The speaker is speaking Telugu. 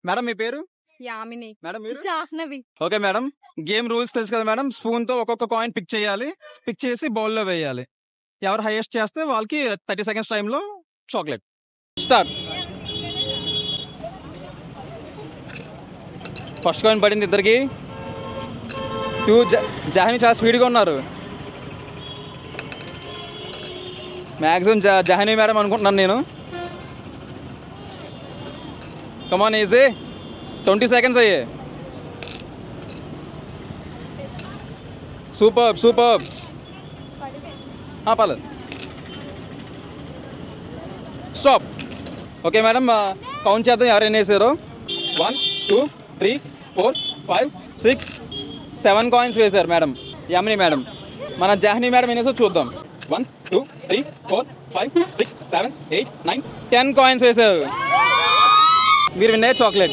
మేడం మీ పేరు? యామిని. మేడం మీరు? Jahnavi. Okay madam, game rules తెలుసు కదా మేడం. స్పూన్ తో ఒక్కొక్క కాయిన్ పిక్ చేయాలి, పిక్ చేసి బౌల్లో వేయాలి. ఎవరు హైయెస్ట్ చేస్తే వాళ్ళకి 30 seconds టైంలో చాక్లెట్. స్టార్ట్. ఫస్ట్ కాయిన్ పడింది ఇద్దరికి. జాహ్నవి చాలా స్పీడ్గా ఉన్నారు. మ్యాక్సిమం జాహ్నవి మేడం అనుకుంటున్నాను నేను. కమాన్ ఈజీ. 20 seconds అయ్యాయి. Super super. పర్లేదు. స్టాప్. ఓకే మేడం, కౌంట్ చేద్దాం ఎవరైనా వేసారో. 1 2 3 4 5 6 7 కాయిన్స్ వేశారు మేడం యామిని మేడం. మన జాహ్నవి మేడం వేసారో చూద్దాం. 1 2 3 4 5 6 7 8 9 10 కాయిన్స్ వేశారు. మీరు విన్నాయి చాక్లెట్.